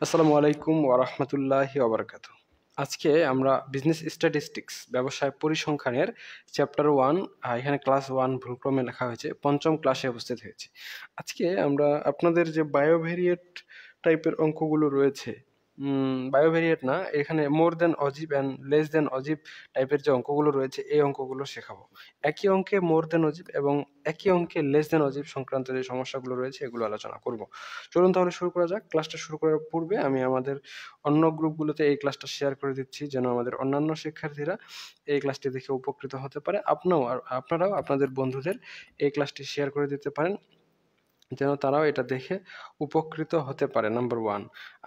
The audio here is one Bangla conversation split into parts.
আসসালামু আলাইকুম ওয়া রাহমাতুল্লাহি ওয়া বারাকাতুহু। আজকে আমরা বিজনেস স্ট্যাটিস্টিক্স ব্যবসায় পরিসংখ্যানের চ্যাপ্টার 1 এখানে ক্লাস 1 ভুলক্রমে লেখা হয়েছে। পঞ্চম ক্লাসে উপস্থিত হয়েছি। আজকে আমরা আপনাদের যে বায়োভেরিয়েট টাইপের অঙ্কগুলো রয়েছে, বায়োভেরিয়েট না, এখানে মোর দ্যান অজীব অ্যান্ড লেস দ্যান অজীব টাইপের যে অঙ্কগুলো রয়েছে এই অঙ্কগুলো শেখাবো। একই অঙ্কে মোর দ্যান অজীব এবং একই অঙ্কে লেস দ্যান অজীব সংক্রান্ত যে সমস্যাগুলো রয়েছে এগুলো আলোচনা করব। চলুন তাহলে শুরু করা যাক। ক্লাসটা শুরু করার পূর্বে আমি আমাদের অন্য গ্রুপগুলোতে এই ক্লাসটা শেয়ার করে দিচ্ছি যেন আমাদের অন্যান্য শিক্ষার্থীরা এই ক্লাসটি দেখে উপকৃত হতে পারে। আপনারাও আপনাদের বন্ধুদের এই ক্লাসটি শেয়ার করে দিতে পারেন যেন তারাও এটা দেখে উপকৃত হতে পারে, নাম্বার 1।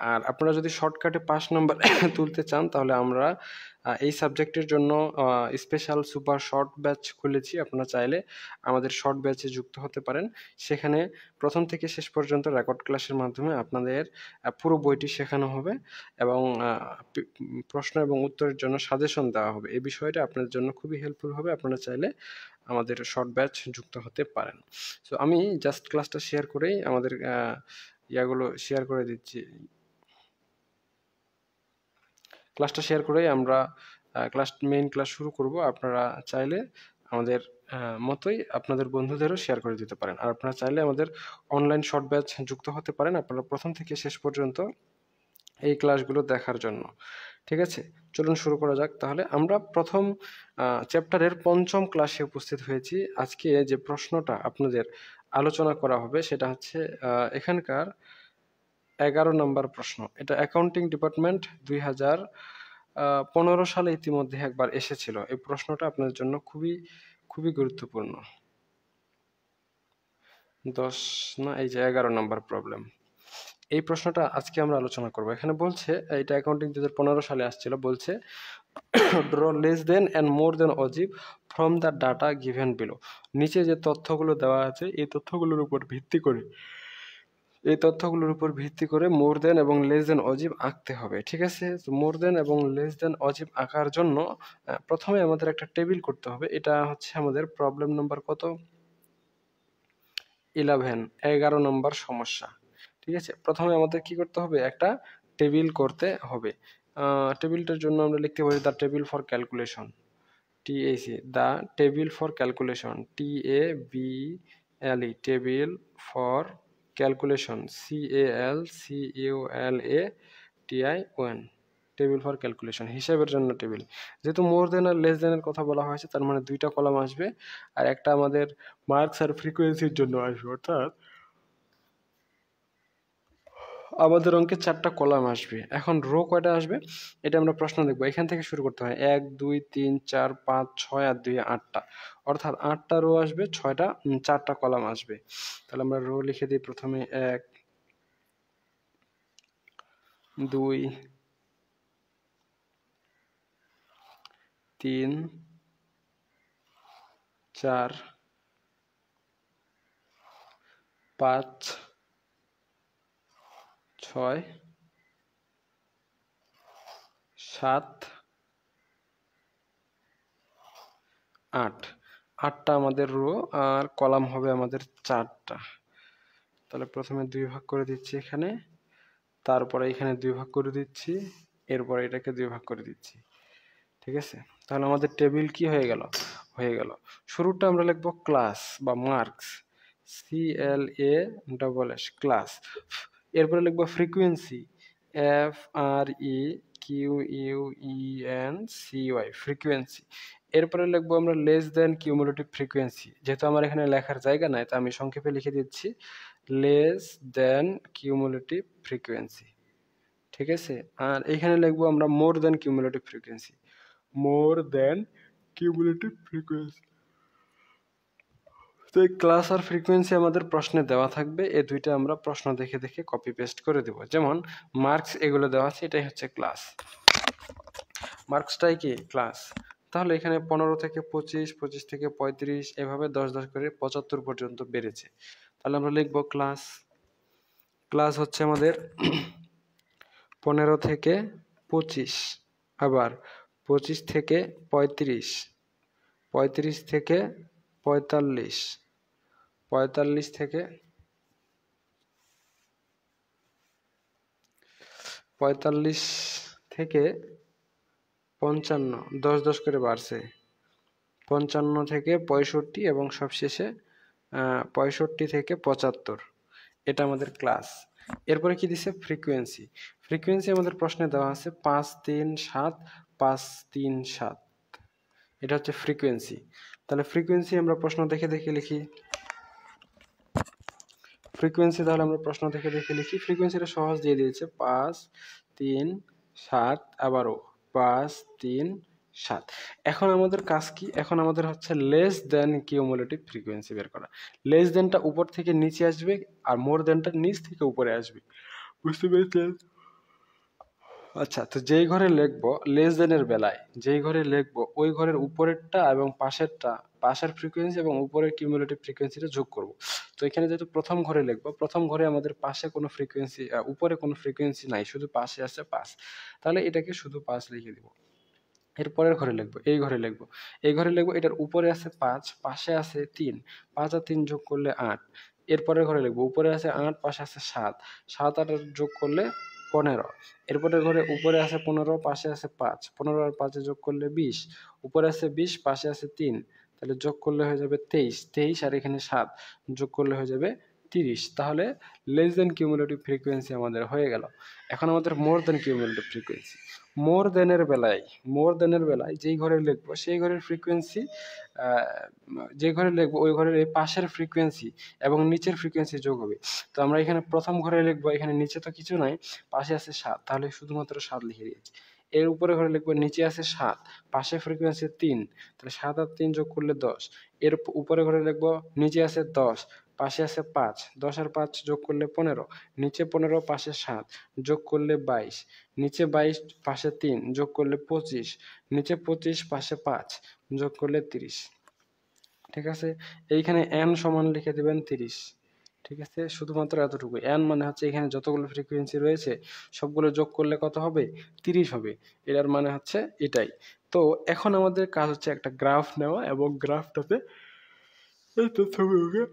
আর আপনারা যদি শর্টকাটে 5 নাম্বার তুলতে চান তাহলে আমরা এই সাবজেক্টের জন্য স্পেশাল সুপার শর্ট ব্যাচ খুলেছি। আপনারা চাইলে আমাদের শর্ট ব্যাচে যুক্ত হতে পারেন। সেখানে প্রথম থেকে শেষ পর্যন্ত রেকর্ড ক্লাসের মাধ্যমে আপনাদের পুরো বইটি শেখানো হবে এবং প্রশ্ন এবং উত্তরের জন্য সাজেশন দেওয়া হবে। এই বিষয়টা আপনাদের জন্য খুবই হেল্পফুল হবে। আপনারা চাইলে আমাদের শর্ট ব্যাচ যুক্ত হতে পারেন। সো আমি জাস্ট ক্লাসটা শেয়ার করেই আমাদের ইয়াগুলো শেয়ার করে দিচ্ছি। ক্লাসটা শেয়ার করেই আমরা মেইন ক্লাস শুরু করব। আপনারা চাইলে আমাদের মতোই আপনাদের বন্ধুদেরও শেয়ার করে দিতে পারেন। আর আপনারা চাইলে আমাদের অনলাইন শর্ট ব্যাচ যুক্ত হতে পারেন আপনারা প্রথম থেকে শেষ পর্যন্ত এই ক্লাসগুলো দেখার জন্য। ঠিক আছে, চলুন শুরু করা যাক। তাহলে আমরা প্রথম চ্যাপ্টারের পঞ্চম ক্লাসে উপস্থিত হয়েছি। আজকে যে প্রশ্নটা আপনাদের আলোচনা করা হবে সেটা হচ্ছে এখানকার 11 নম্বর প্রশ্ন। এটা অ্যাকাউন্টিং ডিপার্টমেন্ট 2015 সালে ইতিমধ্যে একবার এসেছিল। এই প্রশ্নটা আপনাদের জন্য খুবই খুবই গুরুত্বপূর্ণ। 10 না, এই যে 11 নম্বর প্রবলেম। এই প্রশ্নটা আজকে আমরা আলোচনা করব। এখানে বলছে, এটা অ্যাকাউন্টিং 2015 সালে আসছিল, বলছে draw less than and more than অজীব from the data given below. নিচে যে তথ্যগুলো দেওয়া আছে এই তথ্যগুলোর উপর ভিত্তি করে মোর দেন এবং লেস দেন অজীব আঁকতে হবে। ঠিক আছে, তো মোর দেন এবং লেস দেন অজীব আঁকার জন্য প্রথমে আমাদের একটা টেবিল করতে হবে। এটা হচ্ছে আমাদের প্রবলেম নাম্বার কত, 11 নম্বর সমস্যা। ঠিক আছে, প্রথমে আমাদের কি করতে হবে, একটা টেবিল করতে হবে। টেবিলটার জন্য আমরা লিখতে পারি the table for calculation, TAC, the table for calculation, TABLE, table for calculation, CALCULATION, table for calculation, হিসাবের জন্য টেবিল। যেহেতু মোর দেন আর লেস দেনের কথা বলা হয়েছে তার মানে দুইটা কলাম আসবে আর একটা আমাদের মার্কস আর ফ্রিকোয়েন্সির জন্য আসবে, অর্থাৎ আমাদের অঙ্কে 4টা কলাম আসবে। এখন রো কয়টা আসবে এটা আমরা প্রশ্ন দেখবো। এখান থেকে শুরু করতে হয়, 1 2 3 4 5 6 আর 2 8টা, অর্থাৎ 8টা রো আসবে, 4টা কলাম আসবে। তাহলে আমরা রো লিখে দিই প্রথমে 1 2 3 4 5 6 7 8। 8টা আমাদের রো আর কলাম হবে আমাদের 4টা। তাহলে প্রথমে 2 ভাগ করে দিচ্ছি এখানে, তারপরে এখানে 2 ভাগ করে দিচ্ছি, এরপরে এটাকে 2 ভাগ করে দিচ্ছি। ঠিক আছে, তাহলে আমাদের টেবিল কি হয়ে গেল। শুরুটা আমরা লিখবো ক্লাস বা মার্কস, CLASS, ক্লাস। এরপরে লিখবো ফ্রিকোয়েন্সি, FREQUENCY, ফ্রিকোয়েন্সি। এরপরে লিখবো আমরা লেস দেন কিউমুলেটিভ ফ্রিকোয়েন্সি। যেহেতু আমার এখানে লেখার জায়গা নাই তাই আমি সংক্ষেপে লিখে দিচ্ছি লেস দেন কিউমুলেটিভ ফ্রিকোয়েন্সি। ঠিক আছে, আর এখানে লিখবো আমরা মোর দেন কিউমুলেটিভ ফ্রিকোয়েন্সি, মোর দেন কিউমুলেটিভ ফ্রিকোয়েন্সি। তো এই ক্লাস আর ফ্রিকোয়েন্সি আমাদের প্রশ্নে দেওয়া থাকবে, এই দুইটা আমরা প্রশ্ন দেখে দেখে কপি পেস্ট করে দেব। যেমন মার্কস এগুলো দেওয়া আছে, এটাই হচ্ছে ক্লাস, মার্কসটাই কি ক্লাস। তাহলে এখানে 15 থেকে 25, 25 থেকে 35, এভাবে 10 10 করে 75 পর্যন্ত বেড়েছে। তাহলে আমরা লিখবো ক্লাস। ক্লাস হচ্ছে আমাদের 15 থেকে 25, আবার 25 থেকে 35, 35 থেকে 45, 45 থেকে 45 থেকে 55, 10 করে বাড়ছে, 55 থেকে 65 এবং সবশেষে 65 থেকে 75। এটা আমাদের ক্লাস। এরপরে কি দিছে? ফ্রিকোয়েন্সি। ফ্রিকোয়েন্সি আমাদের প্রশ্নে দেওয়া আছে 537, 537। এটা হচ্ছে ফ্রিকোয়েন্সি। তাহলে ফ্রিকোয়েন্সি আমরা প্রশ্ন দেখে দেখে লিখি। ফ্রিকোয়েন্সি তাহলে আমরা প্রশ্ন দেখে দেখে লিখি। ফ্রিকোয়েন্সিটা সহজ দিয়ে দিয়েছে 537, আবারও 537। এখন আমাদের কাজ কি? এখন আমাদের হচ্ছে লেস দেন কিউমুলেটিভ ফ্রিকোয়েন্সি বের করা। লেস দেনটা উপর থেকে নিচে আসবে আর মোর দেনটা নিচ থেকে উপরে আসবে। বুঝতে পেরেছেন? আচ্ছা, তো যেই ঘরে লিখবো লেস দেনের বেলায়, যেই ঘরে লিখবো ওই ঘরের উপরেরটা এবং পাশেরটা, পাশের ফ্রিকোয়েন্সি এবং উপরের কিউমুলেটিভ ফ্রিকোয়েন্সিটা যোগ করব। তো এখানে যেহেতু প্রথম ঘরে লিখবো, প্রথম ঘরে আমাদের পাশে কোনো ফ্রিকোয়েন্সি, উপরে কোনো ফ্রিকোয়েন্সি নাই, শুধু পাশে আছে 5। তাহলে এটাকে শুধু 5 লিখে দিব। এর পরের ঘরে লিখবো, এই ঘরে লিখবো, এই ঘরে লিখবো এটার উপরে আছে 5, পাশে আছে 3, 5 আর 3 যোগ করলে 8। এর পরের ঘরে লিখবো, উপরে আছে 8, পাশে আছে 7, 7 আর 8 যোগ করলে 15। এরপরের ঘরে উপরে আছে 15, পাশে আছে 5, 15 আর 5 যোগ করলে 20, উপরে আছে 20, পাশে আছে 3, তাহলে যোগ করলে হয়ে যাবে 23, 23 আর এখানে 7 যোগ করলে হয়ে যাবে 30। তাহলে লেস দেন কিউমুলেটিভ ফ্রিকোয়েন্সি আমাদের হয়ে গেল। এখন আমাদের মোর দেন কিউমুলেটিভ ফ্রিকোয়েন্সি। মোর দেনের বেলায়, মোর দেনের বেলায় যেই ঘরে লিখবো সেই ঘরের ফ্রিকোয়েন্সি, যে ঘরে লিখবো ওই ঘরের এই পাশের ফ্রিকোয়েন্সি এবং নিচের ফ্রিকোয়েন্সি যোগ হবে। তো আমরা এখানে প্রথম ঘরে লিখবো, এখানে নিচে তো কিছু নাই, পাশে আছে 7, তাহলে শুধুমাত্র 7 লিখে দিয়েছি। এর উপরে ঘরে লিখবো নিচে আছে 7, পাশে ফ্রিকোয়েন্সি 3, তাহলে 7 আর 3 যোগ করলে 10। এর উপরে ঘরে লিখবো নিচে আছে 10, পাশে আছে 5, 10 আর 5 যোগ করলে 15, নিচে 15, পাশে 7 যোগ করলে 22, নিচে 22, পাশে 3 যোগ করলে 25, নিচে 25, পাশে 5 যোগ করলে 30। ঠিক আছে? এইখানে n সমান লিখে দিবেন 30। ঠিক আছে? শুধুমাত্র এতটুকু। n মানে হচ্ছে এখানে যতগুলো ফ্রিকোয়েন্সি রয়েছে সবগুলো যোগ করলে কত হবে? 30 হবে। এটার মানে হচ্ছে এটাই। তো এখন আমাদের কাজ হচ্ছে একটা গ্রাফ নেওয়া এবং গ্রাফটাতে এই তথ্যগুলোকে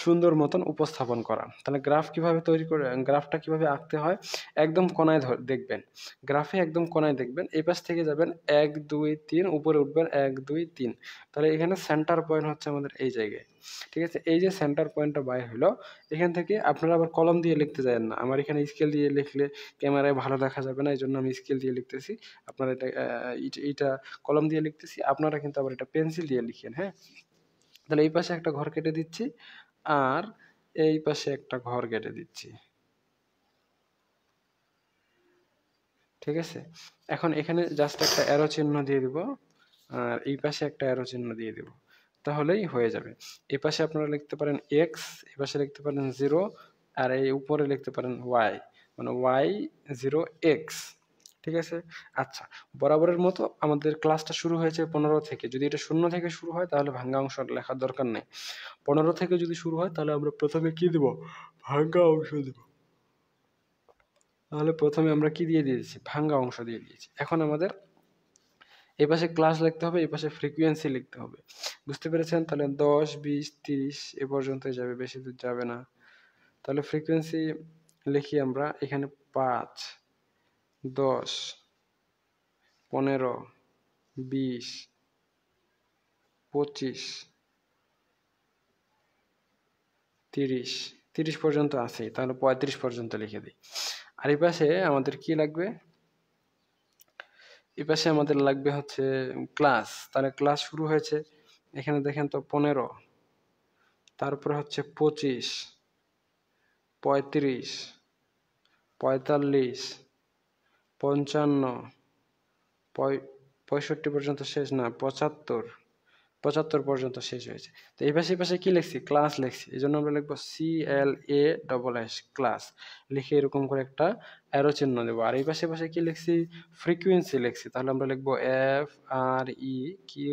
সুন্দর মতন উপস্থাপন করা। তাহলে গ্রাফ কিভাবে তৈরি করে, গ্রাফটা কিভাবে আঁকতে হয়? একদম কোনায় দেখবেন, গ্রাফে একদম কোনায় দেখবেন, এই পাশ থেকে যাবেন 1 2 3, উপরে উঠবেন 1 2 3। তাহলে এখানে সেন্টার পয়েন্ট হচ্ছে আমাদের এই জায়গায়। ঠিক আছে? এই যে সেন্টার পয়েন্টটা বাইর হলো, এখান থেকে আপনারা আবার কলম দিয়ে লিখতে যাবেন না। আমার এখানে স্কেল দিয়ে লিখলে ক্যামেরায় ভালো দেখা যাবে না, এই জন্য আমি স্কেল দিয়ে লিখতেছি। আপনারা এটা এইটা কলম দিয়ে লিখতেছি, আপনারা কিন্তু আবার এটা পেন্সিল দিয়ে লিখেন। হ্যাঁ, তাহলে এই পাশে একটা ঘর কেটে দিচ্ছি আর এই পাশে একটা ঘর কেটে দিচ্ছি। ঠিক আছে? এখন এখানে জাস্ট একটা অ্যারো চিহ্ন দিয়ে দিব আর এই পাশে একটা অ্যারো চিহ্ন দিয়ে দিব, তাহলেই হয়ে যাবে। এই পাশে আপনারা লিখতে পারেন এক্স, এই পাশে লিখতে পারেন 0, আর এই উপরে লিখতে পারেন ওয়াই, মানে ওয়াই 0 এক্স। ঠিক আছে? আচ্ছা, বরাবরের মতো আমাদের ক্লাসটা শুরু হয়েছে 15 থেকে। যদি এটা 0 থেকে শুরু হয় তাহলে ভাঙ্গা অংশ লেখার দরকার নেই। 15 থেকে যদি শুরু হয় তাহলে আমরা প্রথমে কি দিব? ভাঙ্গা অংশ দিব। তাহলে প্রথমে আমরা কি দিয়ে দিয়েছি? ভাঙ্গা অংশ দিয়ে দিয়েছি। এখন আমাদের এই পাশে ক্লাস লিখতে হবে, এই পাশে ফ্রিকোয়েন্সি লিখতে হবে। বুঝতে পেরেছেন? তাহলে 10 20 30 এ পর্যন্ত যাবে, বেশি দূর যাবে না। তাহলে ফ্রিকোয়েন্সি লিখি আমরা এখানে 5 10 15 20 25 30, 30 পর্যন্ত আছে, তাহলে 35 পর্যন্ত লিখে দিই। আর এই পাশে আমাদের কি লাগবে? এই পাশে আমাদের লাগবে হচ্ছে ক্লাস। তাহলে ক্লাস শুরু হয়েছে, এখানে দেখেন তো 15, তারপরে হচ্ছে 25 35 45 55 65 পর্যন্ত শেষ না, 75 75 পর্যন্ত শেষ হয়েছে। তো এই পাশে পাশে কি লিখছি? ক্লাস লিখছি। এই জন্য আমরা লিখবো CLASS ক্লাস, লিখে এরকম করে একটা অ্যারো চিহ্ন দেবো। আর এই পাশে পাশে কি লিখছি? ফ্রিকোয়েন্সি লিখছি, তাহলে আমরা লিখবো FREQUENCY,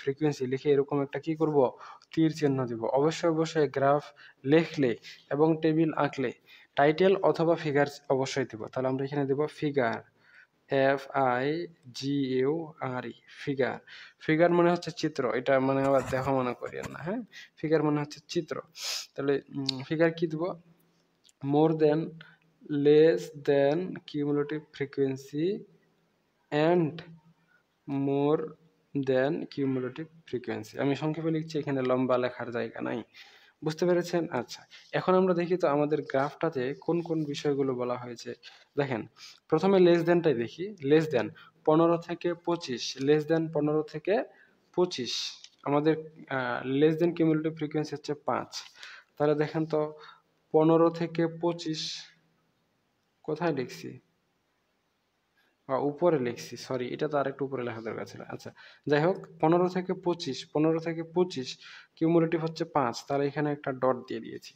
ফ্রিকোয়েন্সি লিখে এরকম একটা কি করব? তীর চিহ্ন দিব। অবশ্যই অবশ্যই গ্রাফ লিখলে এবং টেবিল আঁকলে টাইটেল অথবা ফিগার অবশ্যই দিব। তাহলে আমরা এখানে দেব ফিগার, FIGURE, ফিগার। ফিগার মানে হচ্ছে চিত্র, এটা মানে আবার দেখো মনে করিয়েন না। হ্যাঁ, ফিগার মানে হচ্ছে চিত্র। তাহলে ফিগার কি দিব? more than, less than cumulative frequency and more than cumulative frequency। আমি সংক্ষেপে লিখছি, এখানে লম্বা লেখার জায়গা নাই। বুঝতে পেরেছেন? আচ্ছা, এখন আমরা দেখি তো আমাদের গ্রাফটাতে কোন কোন বিষয়গুলো বলা হয়েছে। দেখেন, প্রথমে লেস দেনটাই দেখি। লেস দেন 15 থেকে 25, লেস দেন 15 থেকে 25 আমাদের লেস দেন কিউমুলেটিভ ফ্রিকোয়েন্সি হচ্ছে 5। তাহলে দেখেন তো 15 থেকে 25 কোথায় লিখছি? উপরে লিখছি, সরি, এটা তো আরেকটু উপরে লেখা দরকার ছিল। আচ্ছা, যাই হোক, 15 থেকে 25 কিউমুলেটিভ হচ্ছে 5, তাহলে এখানে একটা ডট দিয়ে দিয়েছি।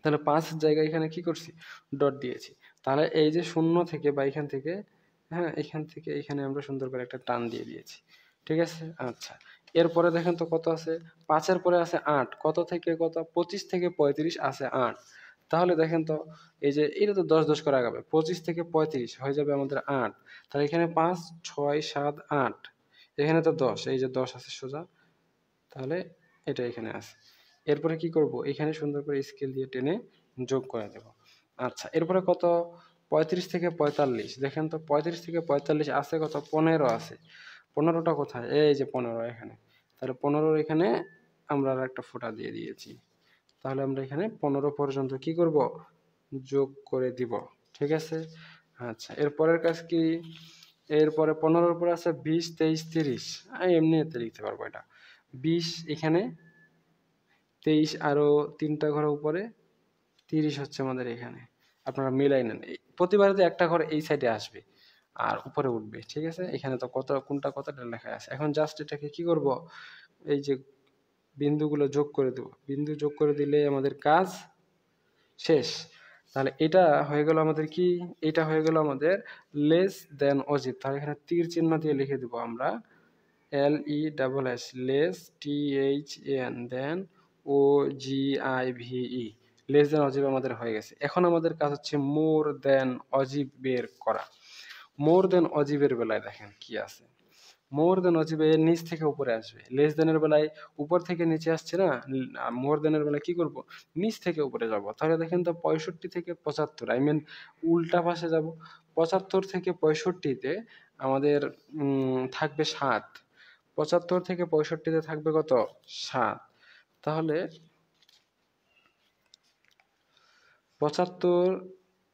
তাহলে 5 জায়গায় এখানে কি করছি? ডট দিয়েছি। তাহলে এই যে 0 থেকে বা এখান থেকে, হ্যাঁ, এখান থেকে এখানে আমরা সুন্দর করে একটা টান দিয়ে দিয়েছি। ঠিক আছে? আচ্ছা, এরপরে দেখেন তো কত আছে? 5 এর পরে আছে 8। কত থেকে কত? 25 থেকে 35 আছে 8। তাহলে দেখেন তো, এই যে এটা তো 10 10 করে আগাবে। 25 থেকে 35 হয়ে যাবে আমাদের 8। তাহলে এখানে 5 6 7 8, এখানে তো 10, এই যে 10 আছে সোজা। তাহলে এটা এখানে আছে। এরপরে কি করব? এখানে সুন্দর করে স্কেল দিয়ে টেনে যোগ করে দেব। আচ্ছা, এরপরে কত? 35 থেকে 45। দেখেন তো 35 থেকে 45 আছে কত? 15 আছে। 15টা কোথায়? এই যে 15 এখানে। তাহলে 15 এখানে আমরা আর একটা ফোঁটা দিয়ে দিয়েছি। তাহলে আমরা এখানে 15 পর্যন্ত কি করব? যোগ করে দিব। ঠিক আছে? আচ্ছা, এরপরের কাজ কি? এরপরে 15-র পরে আছে 20 23 30। আমি এমনি এতে লিখতে পারবো এটা। 20 এখানে, 23 আরো 3টা ঘর উপরে, 30 হচ্ছে আমাদের এখানে। আপনারা মিলাই নেন। প্রতিবারে তো একটা ঘর এই সাইডে আসবে আর উপরে উঠবে। ঠিক আছে? এখানে তো কত কোনটা কতটা লেখা আছে। এখন জাস্ট এটাকে কি করব? এই যে বিন্দুগুলো যোগ করে দেব। বিন্দু যোগ করে দিলে আমাদের কাজ শেষ। তাহলে এটা হয়ে গেল আমাদের কি? এটা হয়ে গেল আমাদের লেস দেন অজিব। তাহলে এখানে তীর চিহ্ন দিয়ে লিখে দেব আমরা LESS, লেস THEN, দেন OGIVE, লেস দেন অজিব আমাদের হয়ে গেছে। এখন আমাদের কাজ হচ্ছে মোর দেন অজিব বের করা। মোর দেন অজিবের বেলায় দেখেন কি আছে। মোর দেন অজিবে নিচ থেকে উপরে আসবে। লেস দেনের বেলায় উপর থেকে নিচে আসছে না। মোর দেনের বেলায় কি করব? নিচ থেকে উপরে যাব। তাহলে দেখেন তো 65 থেকে 75, আই মিন উল্টা পাশে যাব। 75 থেকে 65-তে আমাদের থাকবে 7। 75 থেকে 65-তে থাকবে কত? 7। তাহলে 75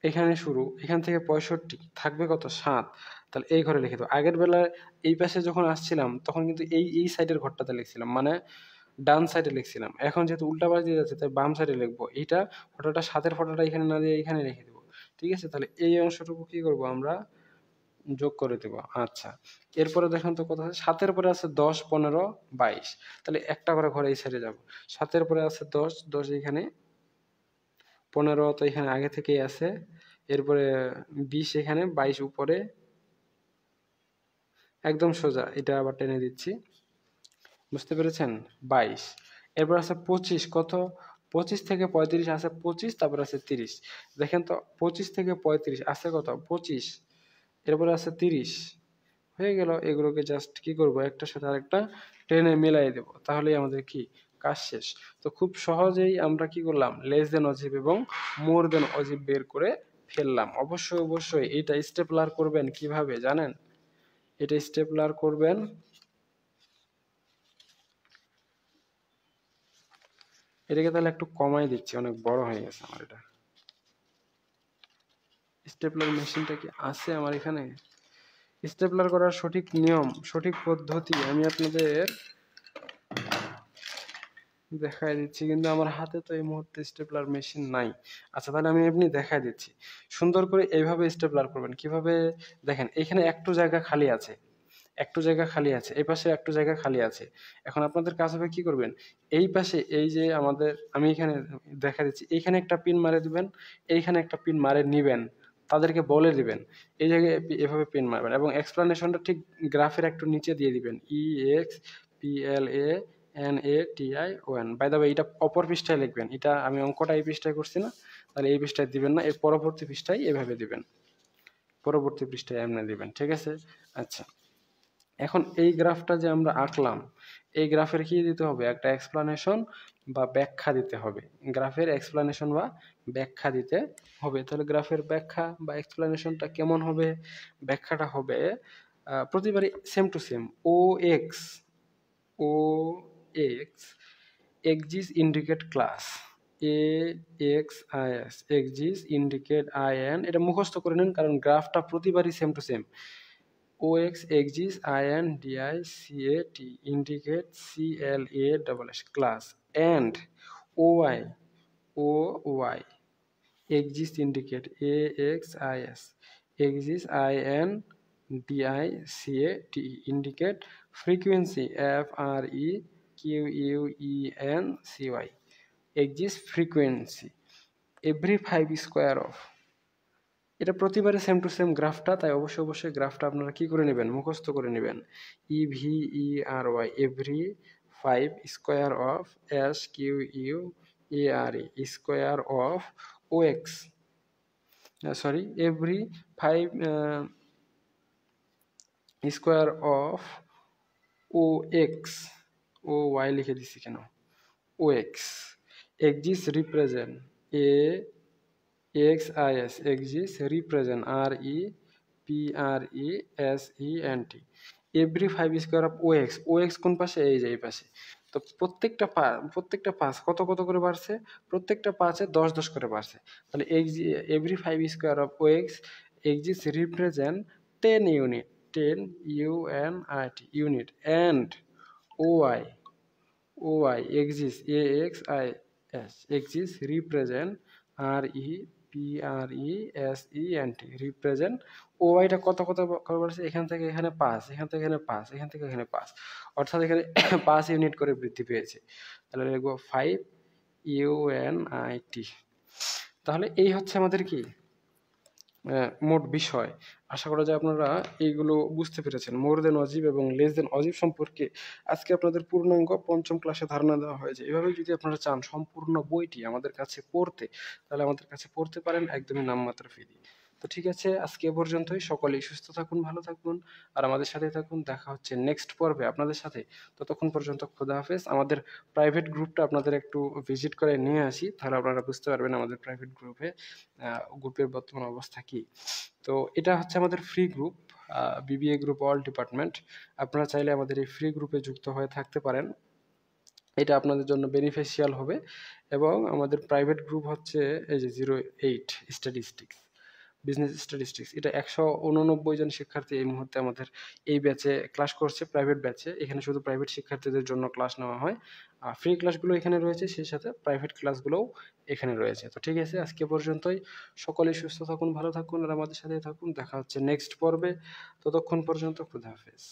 এখানে শুরু, এখান থেকে 65 থাকবে কত? 7। তাহলে এই ঘরে লিখে দেবো। আগের বেলায় এই পাশে যখন আসছিলাম তখন কিন্তু এই সাইডের ঘরটাতে লিখছিলাম, মানে ডান সাইডে লিখছিলাম। এখন যেহেতু উল্টা পাশ দিয়ে যাচ্ছে তাই বাম সাইডে লিখবো। এইটা ফটোটা, 7-এর ফটোটা এখানে না দিয়ে এখানে লিখে দেবো। ঠিক আছে? তাহলে এই অংশটুকু কি করব আমরা? যোগ করে দেব। আচ্ছা, এরপরে দেখেন তো কত আছে? 7-এর পরে আছে 10 15 22। তাহলে একটা করে ঘরে এই সাইডে যাব। 7-এর পরে আছে 10 10 এখানে, 15 তো এখানে আগে থেকেই আছে। এরপরে 20 এখানে, 22 উপরে, একদম সোজা। এটা আবার টেনে দিচ্ছি। বুঝতে পেরেছেন? 22। এরপর আছে 25। কত? 25 থেকে 35 আছে 25, তারপর আছে 30। দেখেন তো 25 থেকে 35 আছে কত? 25। এরপরে আছে 30। হয়ে গেল। এগুলোকে জাস্ট কি করব? একটার সাথে আরেকটা টেনে মিলাই দেব। তাহলেই আমাদের কি? কাজ শেষ। তো খুব সহজেই আমরা কি করলাম? লেস দেন অজিব এবং মোর দেন অজিব বের করে ফেললাম। অবশ্যই অবশ্যই এটা স্টেপলার করবেন কিভাবে জানেন? এটা স্টেপলার করবেন, এটাকে তাহলে একটু কমাই দিচ্ছি, অনেক বড় হয়ে গেছে আমার এটা। স্টেপলার মেশিনটা কি আছে আমার এখানে? স্টেপলার করার সঠিক নিয়ম, সঠিক পদ্ধতি আমি আপনাদের দেখাই দিচ্ছি, কিন্তু আমার হাতে তো এই মুহূর্তে স্টেপলার মেশিন নাই। আচ্ছা, তাহলে আমি এমনি দেখাই দিচ্ছি। সুন্দর করে এইভাবে স্টেপলার করবেন। কিভাবে? দেখেন, এখানে একটু জায়গা খালি আছে, একটু জায়গা খালি আছে, এই পাশে একটু জায়গা খালি আছে। এখন আপনাদের কাজ হবে কি করবেন? এই পাশে এই যে আমাদের, আমি এখানে দেখা দিচ্ছি, এইখানে একটা পিন মারে দিবেন, এইখানে একটা পিন মারে নিবেন, তাদেরকে বলে দিবেন এই জায়গায় এভাবে পিন মারবেন, এবং এক্সপ্লানেশনটা ঠিক গ্রাফের একটু নিচে দিয়ে দিবেন। EXPLANATION, বাই দ্য ওয়ে এটা অপর পৃষ্ঠায় লিখবেন। এটা আমি অঙ্কটা এই পৃষ্ঠায় করছি না, তাহলে এই পৃষ্ঠায় দিবেন না, এর পরবর্তী পৃষ্ঠায় এভাবে দিবেন, পরবর্তী পৃষ্ঠায় এমনি দিবেন। ঠিক আছে? আচ্ছা, এখন এই গ্রাফটা যে আমরা আঁকলাম, এই গ্রাফের কি দিতে হবে? একটা এক্সপ্লানেশন বা ব্যাখ্যা দিতে হবে, গ্রাফের এক্সপ্লানেশন বা ব্যাখ্যা দিতে হবে। তাহলে গ্রাফের ব্যাখ্যা বা এক্সপ্লানেশনটা কেমন হবে? ব্যাখ্যাটা হবে প্রতিবারই same to same, O X, O X axis indicate class, A X I S axis indicate I N, এটা মুখস্থ করে নিন কারণ গ্রাফটা প্রতিবারই same to same. O X axis I N D I C A T indicate C L A double S class, and O Y, O Y axis indicate A X I S axis I N D I C A T indicate frequency F R E Q U E N C Y axis frequency every 5 square of, এটা প্রতিবারে সেম টু সেম গ্রাফটা, তাই অবশ্যই গ্রাফটা আপনারা কি করে নেবেন? মুখস্থ করে নেবেন। E V E R Y every 5 square of S Q U A R E square of O X, sorry every 5 square of O X, O Y লিখে দিচ্ছি কেন, O X axis represent A X I S axis represent R E P R E S E N T every 5 square of O X, O X কোন পাশে? এই যে এই পাশে। তো প্রত্যেকটা পাঁচ কত কত করে বাড়ছে? প্রত্যেকটা পাঁচে 10 10 করে বাড়ছে। তাহলে every 5 square of O X axis represent 10 unit, 10 UNIT unit, and O Y, O Y axis A X I S axis represent R E P R E S E N T represent O ওয়াইটা কত কত করে বাড়ছে? এখান থেকে এখানে 5, এখান থেকে এখানে 5, এখান থেকে এখানে 5, অর্থাৎ এখানে 5 ইউনিট করে বৃদ্ধি পেয়েছে। তাহলে লিখবো 5 UNIT। তাহলে এই হচ্ছে আমাদের কি মোট বিষয়। আশা করা যায় আপনারা এইগুলো বুঝতে পেরেছেন। মোর দেন অজীব এবং লেস দেন অজীব সম্পর্কে আজকে আপনাদের পূর্ণাঙ্গ পঞ্চম ক্লাসে ধারণা দেওয়া হয়েছে। এভাবে যদি আপনারা চান সম্পূর্ণ বইটি আমাদের কাছে পড়তে, তাহলে আমাদের কাছে পড়তে পারেন একদমই নামমাত্র ফি দিয়ে। তো ঠিক আছে, আজকে এ পর্যন্তই। সকলেই সুস্থ থাকুন, ভালো থাকুন, আর আমাদের সাথে থাকুন। দেখা হচ্ছে নেক্সট পর্বে আপনাদের সাথে। ততক্ষণ পর্যন্ত খোদা হাফেজ। আমাদের প্রাইভেট গ্রুপটা আপনাদের একটু ভিজিট করে নিয়ে আসি, তাহলে আপনারা বুঝতে পারবেন আমাদের প্রাইভেট গ্রুপের বর্তমান অবস্থা কি। তো এটা হচ্ছে আমাদের free group, BBA group all department. আপনারা চাইলে আমাদের এই ফ্রি গ্রুপে যুক্ত হয়ে থাকতে পারেন, এটা আপনাদের জন্য বেনিফিশিয়াল হবে। এবং আমাদের প্রাইভেট গ্রুপ হচ্ছে এই যে 08 স্ট্যাটিস্টিক্স, বিজনেস স্ট্যাটিস্টিক্স, এটা 189 জন শিক্ষার্থী এই মুহূর্তে আমাদের এই ব্যাচে ক্লাস করছে, প্রাইভেট ব্যাচে। এখানে শুধু প্রাইভেট শিক্ষার্থীদের জন্য ক্লাস নেওয়া হয়। ফ্রি ক্লাসগুলো এখানে রয়েছে, সেই সাথে প্রাইভেট ক্লাসগুলোও এখানে রয়েছে। তো ঠিক আছে, আজকে পর্যন্তই। সকলেই সুস্থ থাকুন, ভালো থাকুন, আর আমাদের সাথে থাকুন। দেখা হচ্ছে নেক্সট পর্বে। ততক্ষণ পর্যন্ত খুদা হাফেজ।